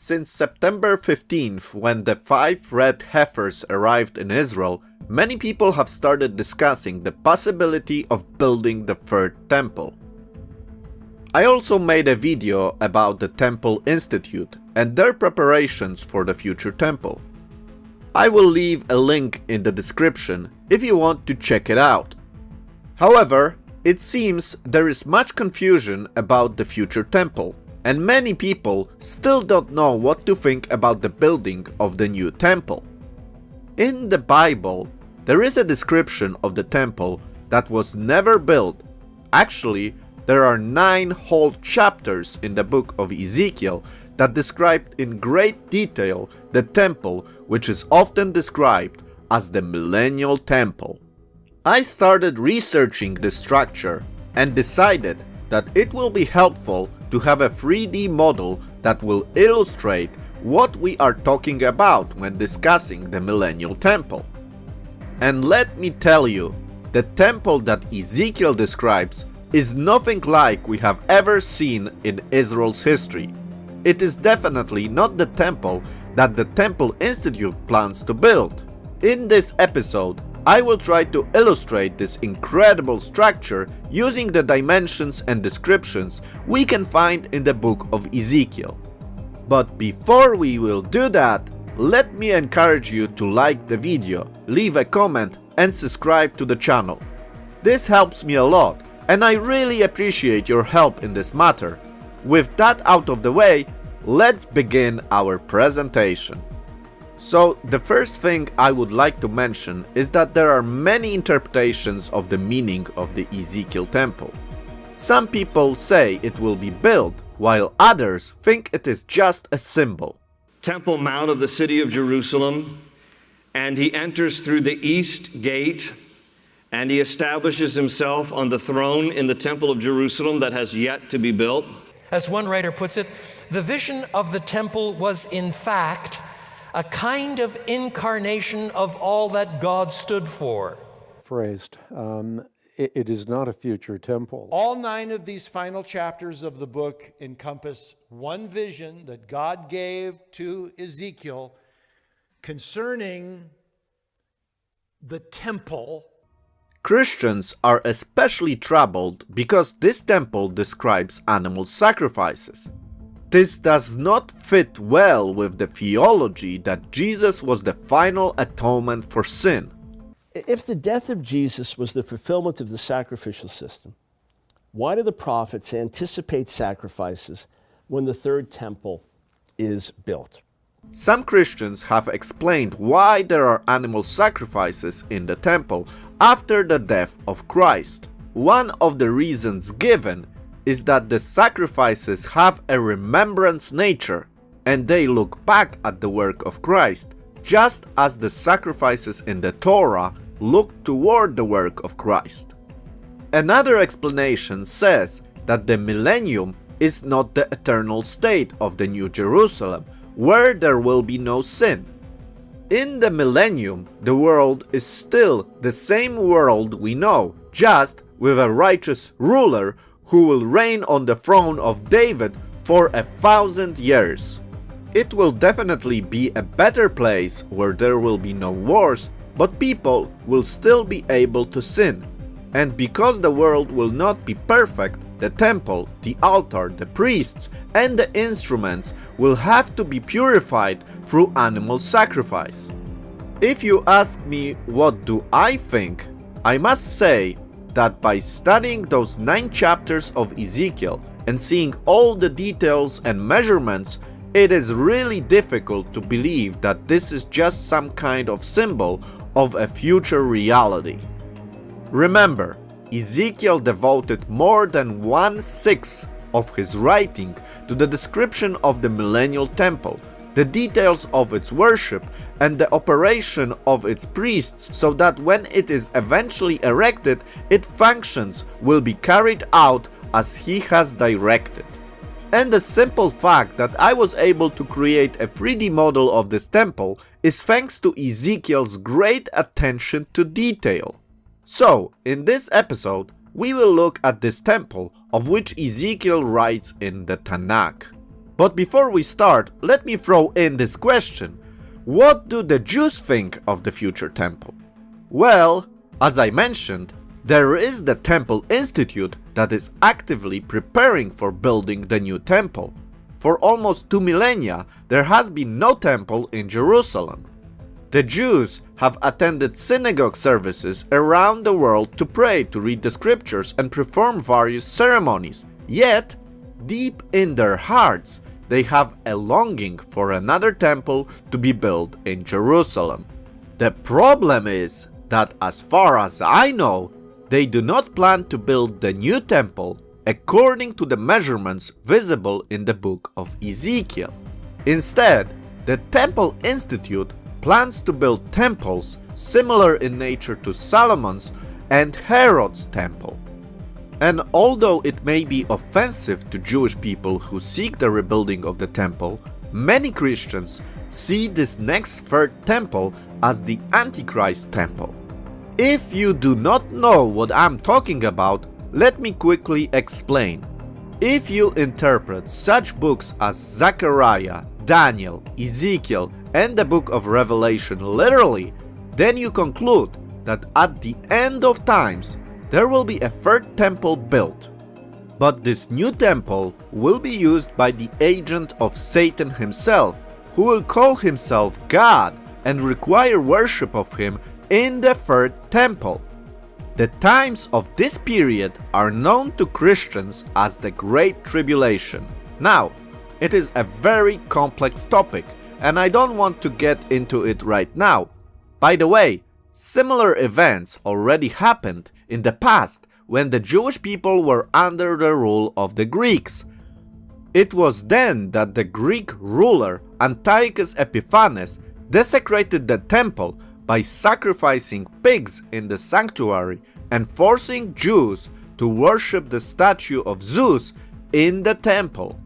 Since September 15th, when the 5 red heifers arrived in Israel, many people have started discussing the possibility of building the third temple. I also made a video about the Temple Institute and their preparations for the future temple. I will leave a link in the description if you want to check it out. However, it seems there is much confusion about the future temple, and many people still don't know what to think about the building of the new temple. In the Bible, there is a description of the temple that was never built. Actually, there are 9 whole chapters in the book of Ezekiel that describe in great detail the temple, which is often described as the millennial temple. I started researching the structure and decided that it will be helpful to have a 3D model that will illustrate what we are talking about when discussing the millennial temple. And let me tell you, the temple that Ezekiel describes is nothing like we have ever seen in Israel's history. It is definitely not the temple that the Temple Institute plans to build. In this episode, I will try to illustrate this incredible structure using the dimensions and descriptions we can find in the book of Ezekiel. But before we will do that, let me encourage you to like the video, leave a comment and subscribe to the channel. This helps me a lot and I really appreciate your help in this matter. With that out of the way, let's begin our presentation. So, the first thing I would like to mention is that there are many interpretations of the meaning of the Ezekiel temple. Some people say it will be built, while others think it is just a symbol. Temple Mount of the city of Jerusalem, and he enters through the east gate, and he establishes himself on the throne in the temple of Jerusalem that has yet to be built. As one writer puts it, the vision of the temple was in fact a kind of incarnation of all that God stood for. Phrased. It is not a future temple. All 9 of these final chapters of the book encompass one vision that God gave to Ezekiel concerning the temple. Christians are especially troubled because this temple describes animal sacrifices. This does not fit well with the theology that Jesus was the final atonement for sin. If the death of Jesus was the fulfillment of the sacrificial system, why do the prophets anticipate sacrifices when the third temple is built? Some Christians have explained why there are animal sacrifices in the temple after the death of Christ. One of the reasons given is that the sacrifices have a remembrance nature and they look back at the work of Christ, just as the sacrifices in the Torah look toward the work of Christ. Another explanation says that the millennium is not the eternal state of the New Jerusalem, where there will be no sin. In the millennium, the world is still the same world we know, just with a righteous ruler who will reign on the throne of David for 1,000 years. It will definitely be a better place where there will be no wars, but people will still be able to sin. And because the world will not be perfect, the temple, the altar, the priests, and the instruments will have to be purified through animal sacrifice. If you ask me what do I think, I must say that by studying those 9 chapters of Ezekiel and seeing all the details and measurements, it is really difficult to believe that this is just some kind of symbol of a future reality. Remember, Ezekiel devoted more than 1/6 of his writing to the description of the millennial temple, the details of its worship and the operation of its priests, so that when it is eventually erected, its functions will be carried out as he has directed. And the simple fact that I was able to create a 3D model of this temple is thanks to Ezekiel's great attention to detail. So, in this episode, we will look at this temple of which Ezekiel writes in the Tanakh. But before we start, let me throw in this question. What do the Jews think of the future temple? Well, as I mentioned, there is the Temple Institute that is actively preparing for building the new temple. For almost 2 millennia, there has been no temple in Jerusalem. The Jews have attended synagogue services around the world to pray, to read the scriptures, and perform various ceremonies. Yet, deep in their hearts, they have a longing for another temple to be built in Jerusalem. The problem is that, as far as I know, they do not plan to build the new temple according to the measurements visible in the book of Ezekiel. Instead, the Temple Institute plans to build temples similar in nature to Solomon's and Herod's temple. And although it may be offensive to Jewish people who seek the rebuilding of the temple, many Christians see this next third temple as the Antichrist temple. If you do not know what I'm talking about, let me quickly explain. If you interpret such books as Zechariah, Daniel, Ezekiel, and the book of Revelation literally, then you conclude that at the end of times, there will be a third temple built. But this new temple will be used by the agent of Satan himself, who will call himself God and require worship of him in the third temple. The times of this period are known to Christians as the Great Tribulation. Now, it is a very complex topic, and I don't want to get into it right now. By the way, similar events already happened in the past when the Jewish people were under the rule of the Greeks. It was then that the Greek ruler Antiochus Epiphanes desecrated the temple by sacrificing pigs in the sanctuary and forcing Jews to worship the statue of Zeus in the temple.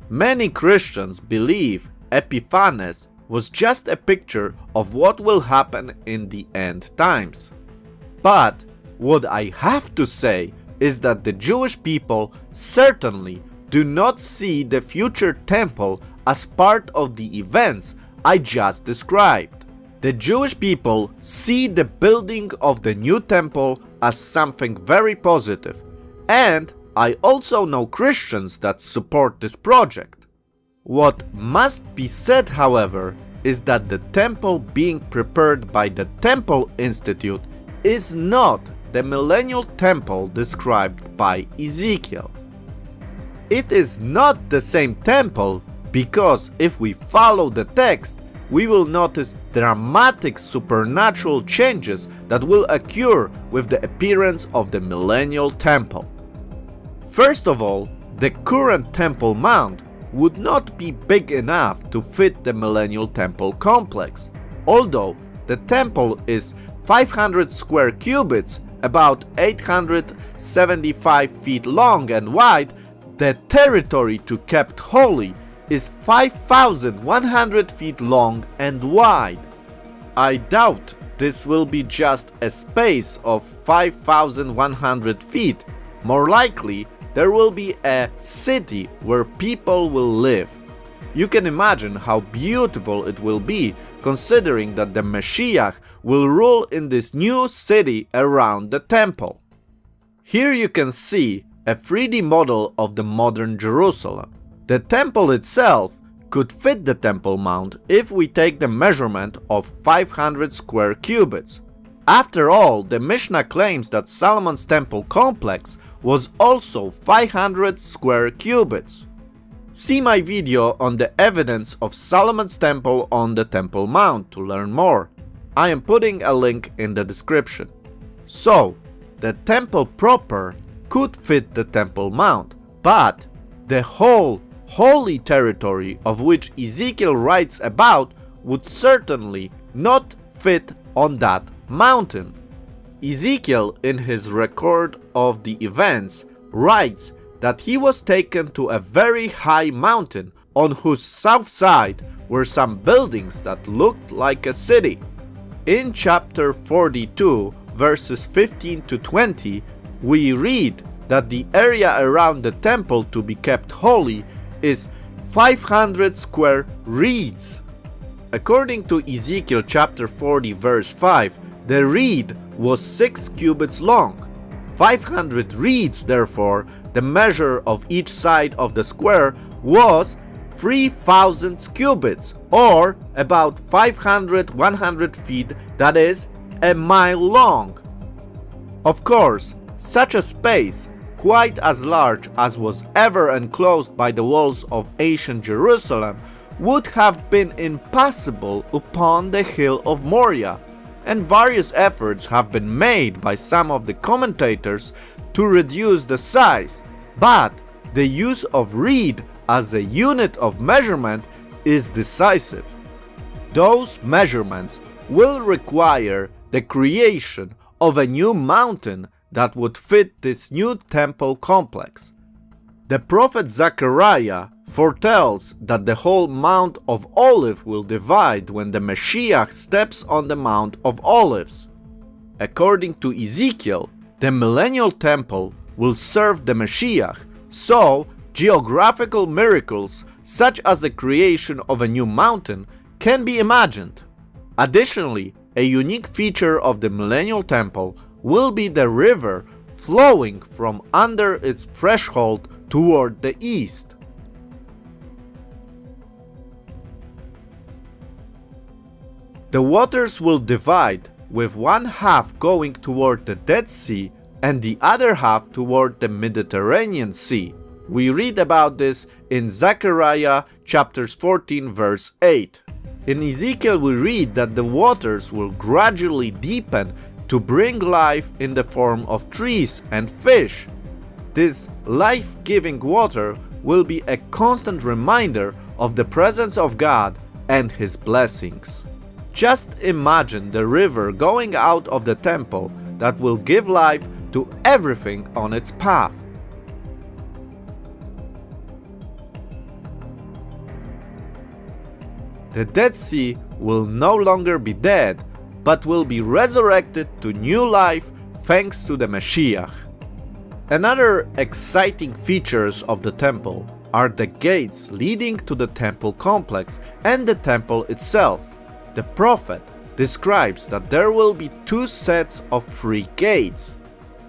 Many Christians believe Epiphanes was just a picture of what will happen in the end times. But what I have to say is that the Jewish people certainly do not see the future temple as part of the events I just described. The Jewish people see the building of the new temple as something very positive, and I also know Christians that support this project. What must be said, however, is that the temple being prepared by the Temple Institute is not the millennial temple described by Ezekiel. It is not the same temple because if we follow the text, we will notice dramatic supernatural changes that will occur with the appearance of the millennial temple. First of all, the current Temple Mount would not be big enough to fit the millennial temple complex. Although the temple is 500 square cubits, about 875 feet long and wide, the territory to kept holy is 5,100 feet long and wide. I doubt this will be just a space of 5,100 feet. More likely, there will be a city where people will live. You can imagine how beautiful it will be, considering that the Messiah will rule in this new city around the temple. Here you can see a 3D model of the modern Jerusalem. The temple itself could fit the Temple Mount if we take the measurement of 500 square cubits. After all, the Mishnah claims that Solomon's temple complex was also 500 square cubits. See my video on the evidence of Solomon's temple on the Temple Mount to learn more. I am putting a link in the description. So, the temple proper could fit the Temple Mount, but the whole holy territory of which Ezekiel writes about would certainly not fit on that mountain. Ezekiel, in his record of the events, writes that he was taken to a very high mountain on whose south side were some buildings that looked like a city. In chapter 42, verses 15 to 20, we read that the area around the temple to be kept holy is 500 square reeds. According to Ezekiel chapter 40 verse 5, the reed was 6 cubits long. 500 reeds, therefore, the measure of each side of the square was 3,000 cubits, or about 100 feet, that is, a mile long. Of course, such a space, quite as large as was ever enclosed by the walls of ancient Jerusalem, would have been impossible upon the hill of Moriah, and various efforts have been made by some of the commentators to reduce the size, but the use of reed as a unit of measurement is decisive. Those measurements will require the creation of a new mountain that would fit this new temple complex. The prophet Zechariah foretells that the whole Mount of Olives will divide when the Messiah steps on the Mount of Olives. According to Ezekiel, the millennial temple will serve the Messiah, so geographical miracles such as the creation of a new mountain can be imagined. Additionally, a unique feature of the millennial temple will be the river flowing from under its threshold toward the east. The waters will divide, with one half going toward the Dead Sea and the other half toward the Mediterranean Sea. We read about this in Zechariah chapters 14 verse 8. In Ezekiel we read that the waters will gradually deepen to bring life in the form of trees and fish. This life-giving water will be a constant reminder of the presence of God and His blessings. Just imagine the river going out of the temple that will give life to everything on its path. The Dead Sea will no longer be dead, but will be resurrected to new life thanks to the Messiah. Another exciting features of the temple are the gates leading to the temple complex and the temple itself. The prophet describes that there will be 2 sets of 3 gates.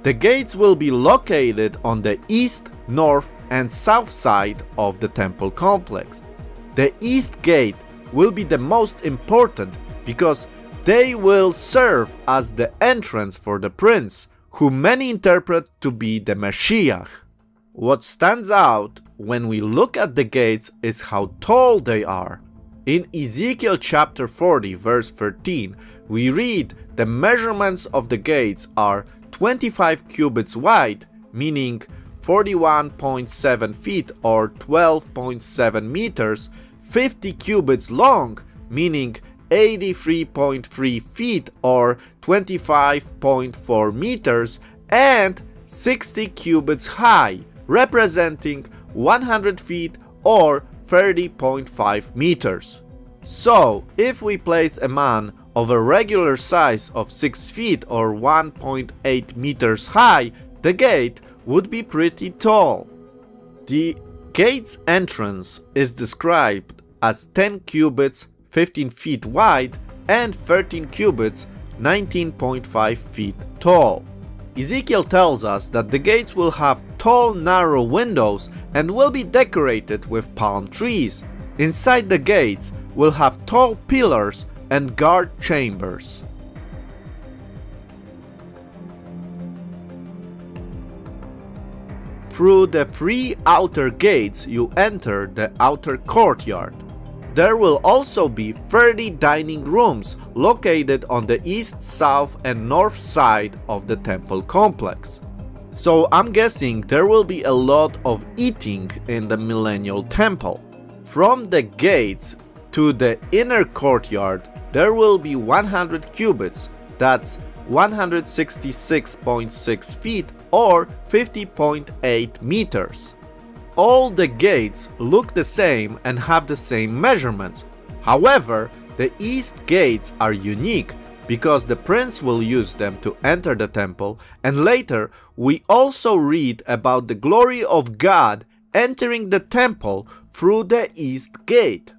The gates will be located on the east, north, and south side of the temple complex. The east gate will be the most important because they will serve as the entrance for the prince, who many interpret to be the Messiah. What stands out when we look at the gates is how tall they are. In Ezekiel chapter 40 verse 13, we read the measurements of the gates are 25 cubits wide, meaning 41.7 feet or 12.7 meters, 50 cubits long, meaning 83.3 feet or 25.4 meters, and 60 cubits high, representing 100 feet or 30.5 meters. So, if we place a man of a regular size of 6 feet or 1.8 meters high, the gate would be pretty tall. The gate's entrance is described as 10 cubits 15 feet wide and 13 cubits 19.5 feet tall. Ezekiel tells us that the gates will have tall narrow windows and will be decorated with palm trees. Inside the gates will have tall pillars and guard chambers. Through the 3 outer gates you enter the outer courtyard. There will also be 30 dining rooms located on the east, south, and north side of the temple complex. So I'm guessing there will be a lot of eating in the millennial temple. From the gates to the inner courtyard, there will be 100 cubits, that's 166.6 feet or 50.8 meters. All the gates look the same and have the same measurements. However, the east gates are unique because the prince will use them to enter the temple, and later we also read about the glory of God entering the temple through the east gate.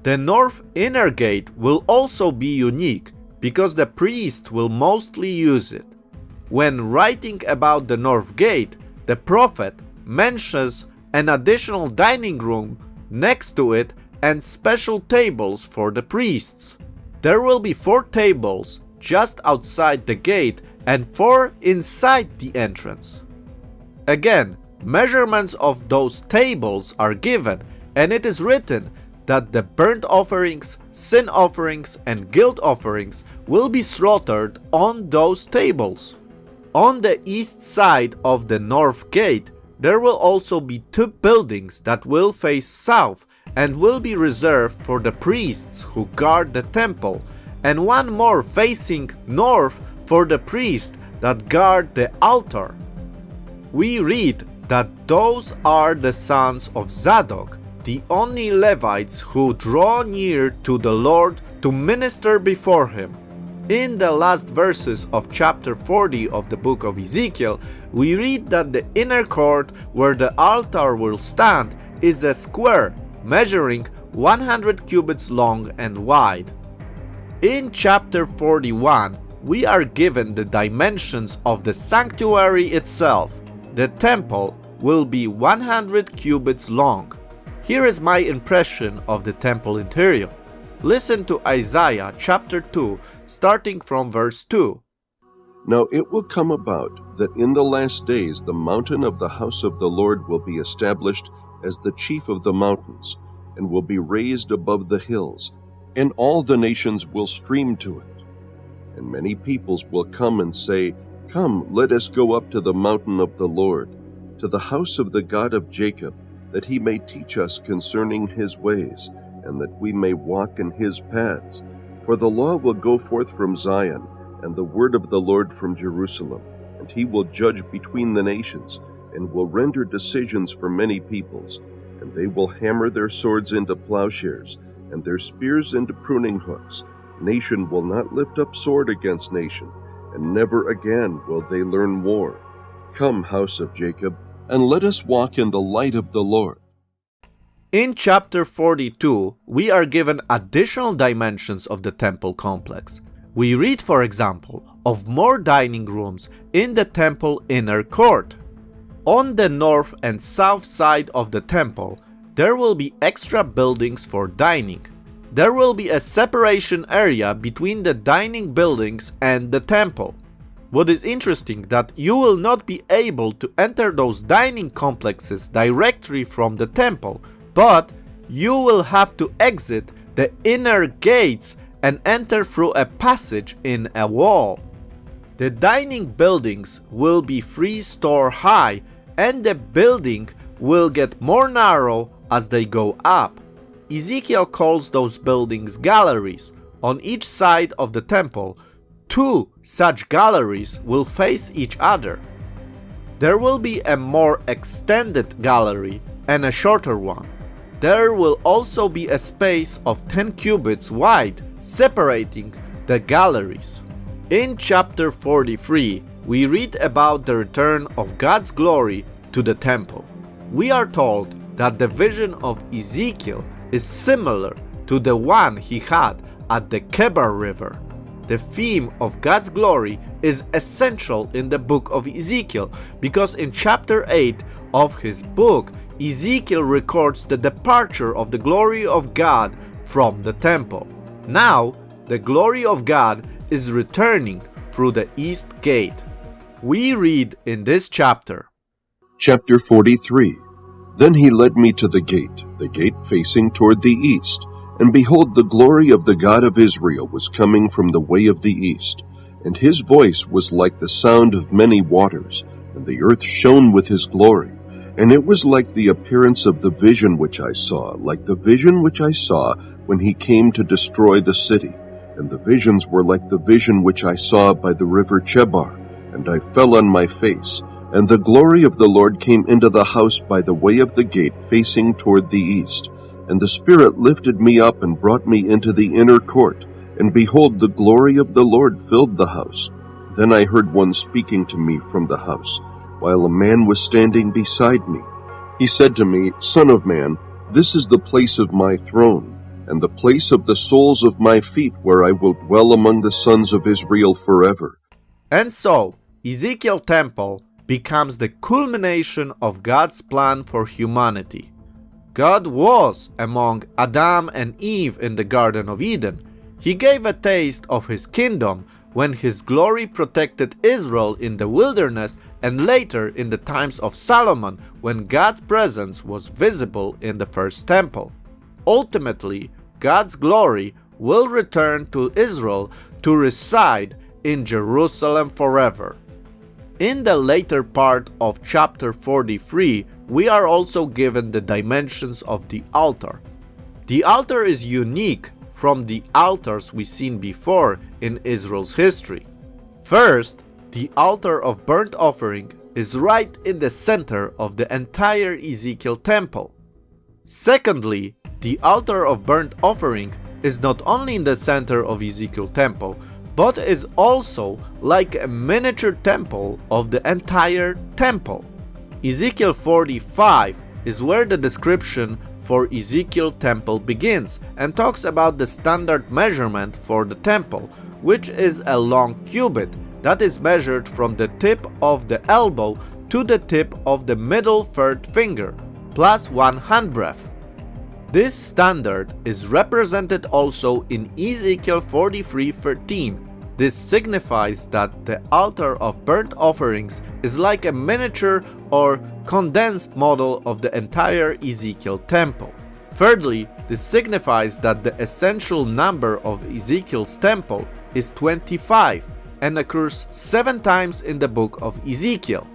The north inner gate will also be unique because the priest will mostly use it. When writing about the north gate, the prophet mentions an additional dining room next to it and special tables for the priests. There will be 4 tables just outside the gate and 4 inside the entrance. Again, measurements of those tables are given, and it is written that the burnt offerings, sin offerings, and guilt offerings will be slaughtered on those tables. On the east side of the north gate, there will also be 2 buildings that will face south and will be reserved for the priests who guard the temple, and 1 more facing north for the priests that guard the altar. We read that those are the sons of Zadok, the only Levites who draw near to the Lord to minister before him. In the last verses of chapter 40 of the book of Ezekiel, we read that the inner court where the altar will stand is a square measuring 100 cubits long and wide. In chapter 41, we are given the dimensions of the sanctuary itself. The temple will be 100 cubits long. Here is my impression of the temple interior. Listen to Isaiah chapter 2, starting from verse 2. Now it will come about that in the last days the mountain of the house of the Lord will be established as the chief of the mountains, and will be raised above the hills, and all the nations will stream to it. And many peoples will come and say, Come, let us go up to the mountain of the Lord, to the house of the God of Jacob, that he may teach us concerning his ways, and that we may walk in his paths. For the law will go forth from Zion, and the word of the Lord from Jerusalem, and he will judge between the nations, and will render decisions for many peoples. And they will hammer their swords into plowshares, and their spears into pruning hooks. Nation will not lift up sword against nation, and never again will they learn war. Come, house of Jacob, and let us walk in the light of the Lord. In chapter 42, we are given additional dimensions of the temple complex. We read, for example, of more dining rooms in the temple inner court. On the north and south side of the temple, there will be extra buildings for dining. There will be a separation area between the dining buildings and the temple. What is interesting that you will not be able to enter those dining complexes directly from the temple, but you will have to exit the inner gates and enter through a passage in a wall. The dining buildings will be 3-story high, and the building will get more narrow as they go up. Ezekiel calls those buildings galleries. On each side of the temple, 2 such galleries will face each other. There will be a more extended gallery and a shorter one. There will also be a space of 10 cubits wide separating the galleries. In chapter 43, we read about the return of God's glory to the temple. We are told that the vision of Ezekiel is similar to the one he had at the Kebar River. The theme of God's glory is essential in the book of Ezekiel because in chapter 8 of his book, Ezekiel records the departure of the glory of God from the temple. Now, the glory of God is returning through the east gate. We read in this chapter. Chapter 43. Then he led me to the gate facing toward the east. And behold, the glory of the God of Israel was coming from the way of the east. And his voice was like the sound of many waters, and the earth shone with his glory. And it was like the appearance of the vision which I saw, like the vision which I saw when he came to destroy the city. And the visions were like the vision which I saw by the river Chebar. And I fell on my face. And the glory of the Lord came into the house by the way of the gate facing toward the east. And the Spirit lifted me up and brought me into the inner court. And behold, the glory of the Lord filled the house. Then I heard one speaking to me from the house. while a man was standing beside me. He said to me, Son of man, this is the place of my throne, and the place of the soles of my feet, where I will dwell among the sons of Israel forever. And so, Ezekiel temple becomes the culmination of God's plan for humanity. God was among Adam and Eve in the Garden of Eden. He gave a taste of his kingdom when his glory protected Israel in the wilderness, and later in the times of Solomon when God's presence was visible in the first temple. Ultimately, God's glory will return to Israel to reside in Jerusalem forever. In the later part of chapter 43, we are also given the dimensions of the altar. The altar is unique from the altars we've seen before in Israel's history. First, the altar of burnt offering is right in the center of the entire Ezekiel temple. Secondly, the altar of burnt offering is not only in the center of Ezekiel temple, but is also like a miniature temple of the entire temple. Ezekiel 45 is where the description for Ezekiel temple begins and talks about the standard measurement for the temple, which is a long cubit that is measured from the tip of the elbow to the tip of the middle third finger, plus 1 handbreadth. This standard is represented also in Ezekiel 43:13. This signifies that the altar of burnt offerings is like a miniature or condensed model of the entire Ezekiel temple. Thirdly, this signifies that the essential number of Ezekiel's temple is 25 and occurs 7 times in the book of Ezekiel.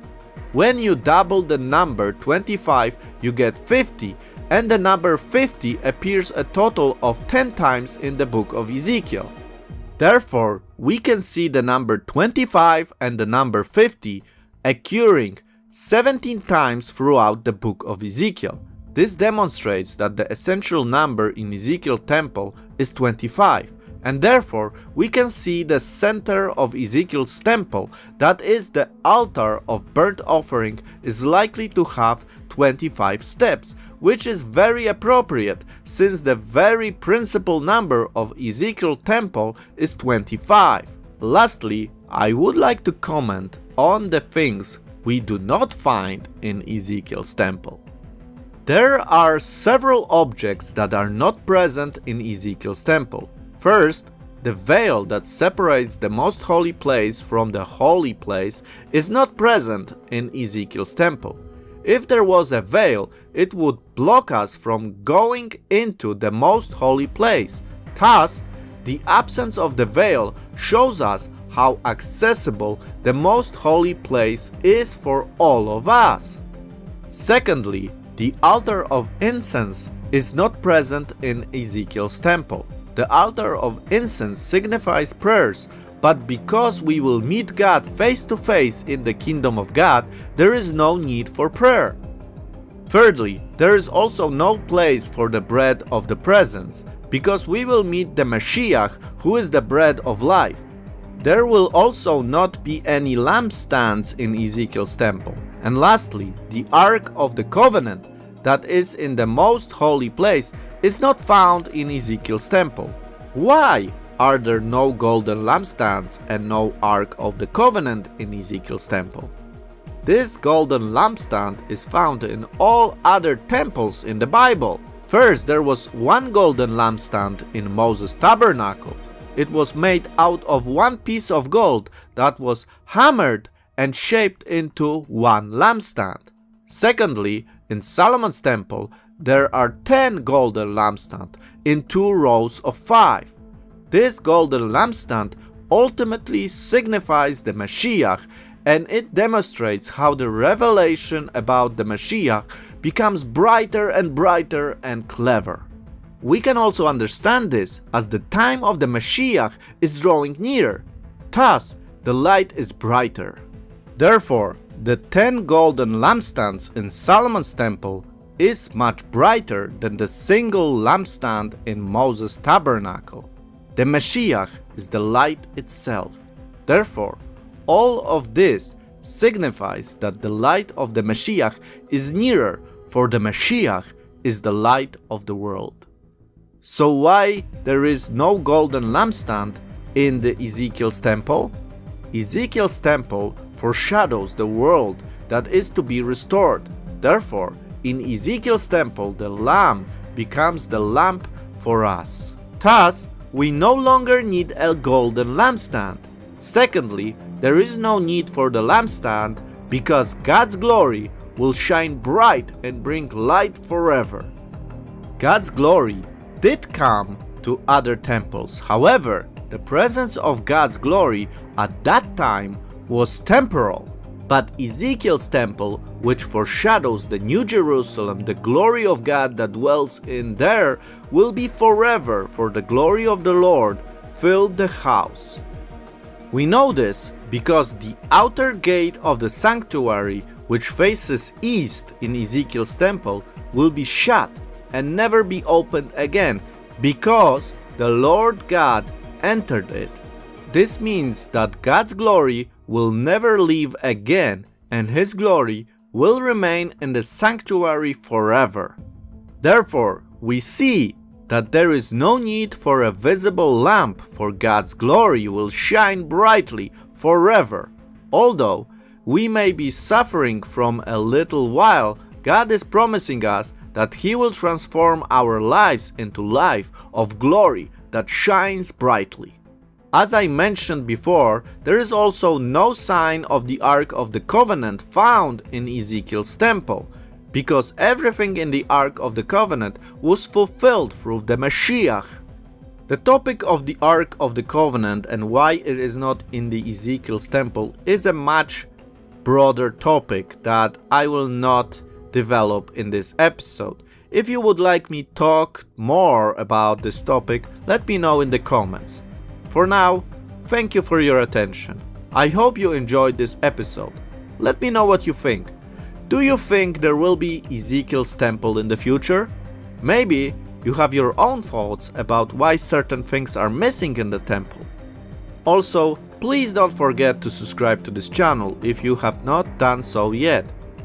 When you double the number 25, you get 50, and the number 50 appears a total of 10 times in the book of Ezekiel. Therefore, we can see the number 25 and the number 50 occurring 17 times throughout the book of Ezekiel. This demonstrates that the essential number in Ezekiel temple is 25, and therefore we can see the center of Ezekiel's temple, that is the altar of burnt offering, is likely to have 25 steps, which is very appropriate since the very principal number of Ezekiel temple is 25. Lastly, I would like to comment on the things we do not find in Ezekiel's temple. There are several objects that are not present in Ezekiel's temple. First, the veil that separates the most holy place from the holy place is not present in Ezekiel's temple. If there was a veil, it would block us from going into the most holy place. Thus, the absence of the veil shows us how accessible the most holy place is for all of us. Secondly, the altar of incense is not present in Ezekiel's temple. The altar of incense signifies prayers, but because we will meet God face to face in the kingdom of God, there is no need for prayer. Thirdly, there is also no place for the bread of the presence, because we will meet the Mashiach, who is the bread of life. There will also not be any lampstands in Ezekiel's temple. And lastly, the Ark of the Covenant that is in the most holy place is not found in Ezekiel's temple. Why are there no golden lampstands and no Ark of the Covenant in Ezekiel's temple? This golden lampstand is found in all other temples in the Bible. First, there was one golden lampstand in Moses' tabernacle. It was made out of one piece of gold that was hammered and shaped into one lampstand. Secondly, in Solomon's temple, there are 10 golden lampstands in 2 rows of 5. This golden lampstand ultimately signifies the Mashiach, and it demonstrates how the revelation about the Mashiach becomes brighter and brighter and clever. We can also understand this as the time of the Mashiach is drawing near. Thus, the light is brighter. Therefore, the 10 golden lampstands in Solomon's temple is much brighter than the single lampstand in Moses' tabernacle. The Mashiach is the light itself. Therefore, all of this signifies that the light of the Mashiach is nearer, for the Mashiach is the light of the world. So why there is no golden lampstand in the Ezekiel's temple? Ezekiel's temple foreshadows the world that is to be restored. Therefore, in Ezekiel's temple, the Lamb becomes the lamp for us. Thus, we no longer need a golden lampstand. Secondly, there is no need for the lampstand because God's glory will shine bright and bring light forever. God's glory did come to other temples. However, the presence of God's glory at that time was temporal. But Ezekiel's temple, which foreshadows the New Jerusalem, the glory of God that dwells in there, will be forever, for the glory of the Lord filled the house. We know this because the outer gate of the sanctuary, which faces east in Ezekiel's temple, will be shut and never be opened again, because the Lord God entered it. This means that God's glory will never leave again, and His glory will remain in the sanctuary forever. Therefore, we see that there is no need for a visible lamp, for God's glory will shine brightly forever. Although we may be suffering from a little while, God is promising us that He will transform our lives into life of glory that shines brightly. As I mentioned before, there is also no sign of the Ark of the Covenant found in Ezekiel's temple, because everything in the Ark of the Covenant was fulfilled through the Mashiach. The topic of the Ark of the Covenant and why it is not in the Ezekiel's temple is a much broader topic that I will not develop in this episode. If you would like me to talk more about this topic, let me know in the comments. For now, thank you for your attention. I hope you enjoyed this episode. Let me know what you think. Do you think there will be Ezekiel's temple in the future? Maybe you have your own thoughts about why certain things are missing in the temple. Also, please don't forget to subscribe to this channel if you have not done so yet.